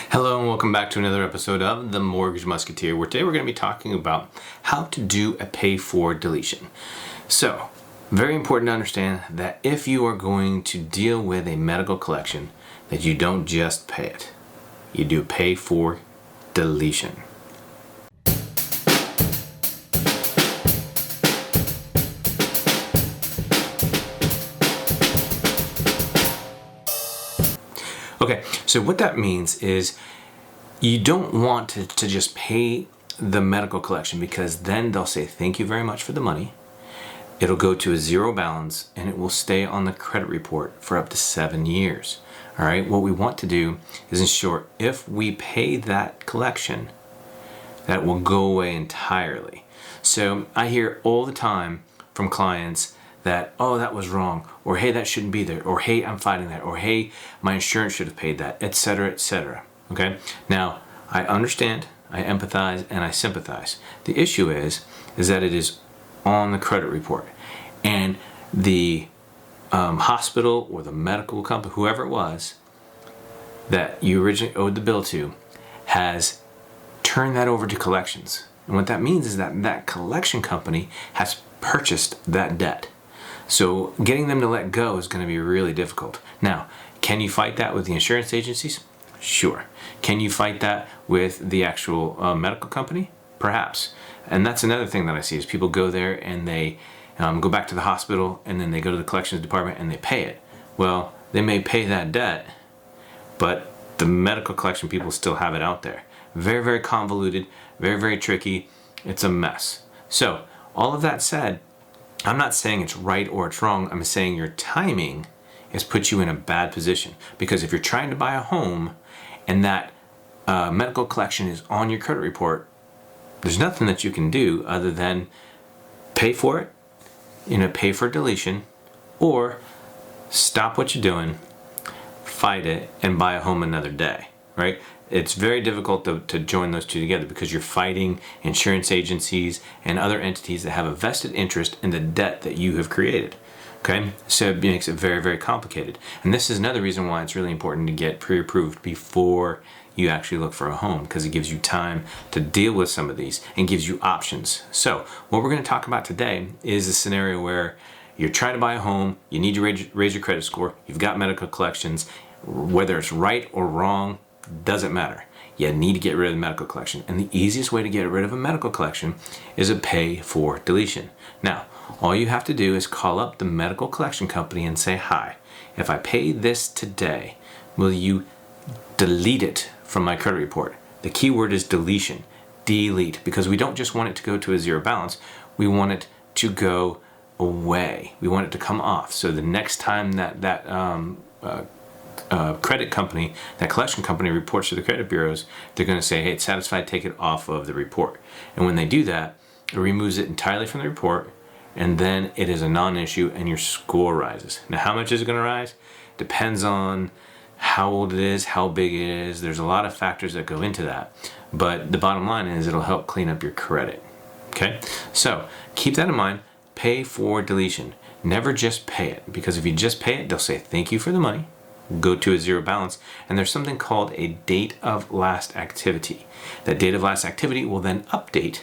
Hello and welcome back to another episode of The Mortgage Musketeer, where today we're going to be talking about how to do a pay-for deletion. So, very important to understand that if you are going to deal with a medical collection, that you don't just pay it. You do pay for deletion. Okay, so what that means is you don't want to just pay the medical collection, because then they'll say thank you very much for the money. It'll go to a zero balance and it will stay on the credit report for up to 7 years. All right, what we want to do is ensure if we pay that collection, that will go away entirely. So I hear all the time from clients that, oh, that was wrong, or hey, that shouldn't be there, or hey, I'm fighting that, or hey, my insurance should have paid that, etc., etc. Okay? Now, I understand, I empathize, and I sympathize. The issue is that it is on the credit report, and the hospital or the medical company, whoever it was that you originally owed the bill to, has turned that over to collections. And what that means is that that collection company has purchased that debt. So getting them to let go is going to be really difficult. Now, can you fight that with the insurance agencies? Sure. Can you fight that with the actual medical company? Perhaps. And that's another thing that I see is people go there and they go back to the hospital, and then they go to the collections department and they pay it. Well, they may pay that debt, but the medical collection people still have it out there. Very, very convoluted, very, very tricky. It's a mess. So all of that said, I'm not saying it's right or it's wrong. I'm saying your timing has put you in a bad position, because if you're trying to buy a home and that medical collection is on your credit report, there's nothing that you can do other than pay for it, pay for deletion, or stop what you're doing, fight it, and buy a home another day, right? It's very difficult to join those two together, because you're fighting insurance agencies and other entities that have a vested interest in the debt that you have created. Okay, so it makes it very, very complicated. And this is another reason why it's really important to get pre-approved before you actually look for a home, because it gives you time to deal with some of these and gives you options. So what we're going to talk about today is a scenario where you're trying to buy a home, you need to raise your credit score, you've got medical collections. Whether it's right or wrong, doesn't matter. You need to get rid of the medical collection. And the easiest way to get rid of a medical collection is a pay for deletion. Now, all you have to do is call up the medical collection company and say, hi, if I pay this today, will you delete it from my credit report? The key word is deletion, delete, because we don't just want it to go to a zero balance. We want it to go away. We want it to come off. So the next time that credit company, that collection company reports to the credit bureaus, they're going to say, hey, it's satisfied, take it off of the report. And when they do that, it removes it entirely from the report, and then it is a non-issue and your score rises. Now, how much is it going to rise? Depends on how old it is, how big it is. There's a lot of factors that go into that. But the bottom line is it'll help clean up your credit. Okay? So keep that in mind. Pay for deletion. Never just pay it, because if you just pay it, they'll say thank you for the money, go to a zero balance, and there's something called a date of last activity. That date of last activity will then update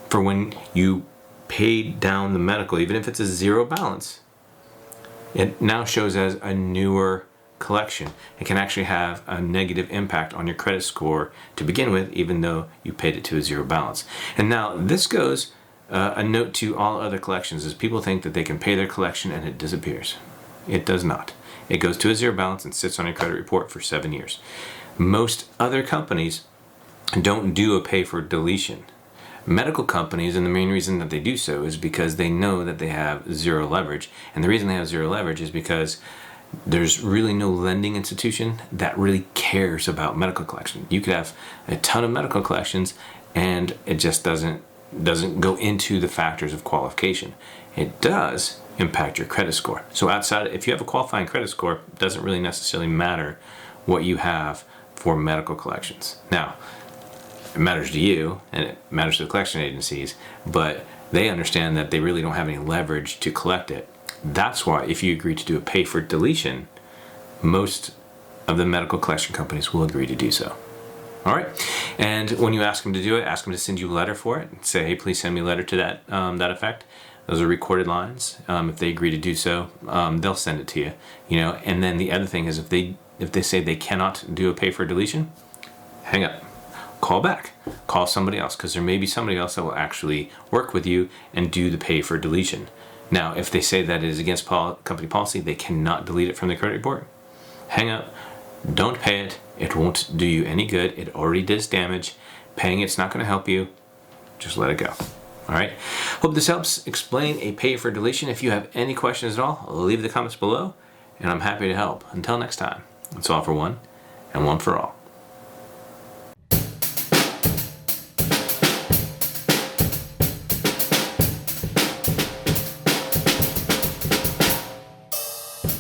for when you paid down the medical. Even if it's a zero balance, it now shows as a newer collection. It can actually have a negative impact on your credit score to begin with, even though you paid it to a zero balance. And now this goes a note to all other collections, is people think that they can pay their collection and it disappears. It does not. It goes to a zero balance and sits on your credit report for 7 years. Most other companies don't do a pay for deletion. Medical companies, and the main reason that they do so is because they know that they have zero leverage. And the reason they have zero leverage is because there's really no lending institution that really cares about medical collection. You could have a ton of medical collections and it just doesn't go into the factors of qualification. It does impact your credit score. So if you have a qualifying credit score, it doesn't really necessarily matter what you have for medical collections. Now, it matters to you and it matters to the collection agencies, but they understand that they really don't have any leverage to collect it. That's why if you agree to do a pay for deletion, most of the medical collection companies will agree to do so. All right, and when you ask them to do it, ask them to send you a letter for it. Say, hey, please send me a letter to that effect. Those are recorded lines. If they agree to do so, they'll send it to you. And then the other thing is, if they say they cannot do a pay for deletion, hang up. Call back. Call somebody else, because there may be somebody else that will actually work with you and do the pay for deletion. Now, if they say that it is against company policy, they cannot delete it from the credit report, hang up. Don't pay it. It won't do you any good. It already does damage. Paying it's not going to help you. Just let it go. All right. Hope this helps explain a pay for deletion. If you have any questions at all, leave the comments below, and I'm happy to help. Until next time, it's all for one and one for all.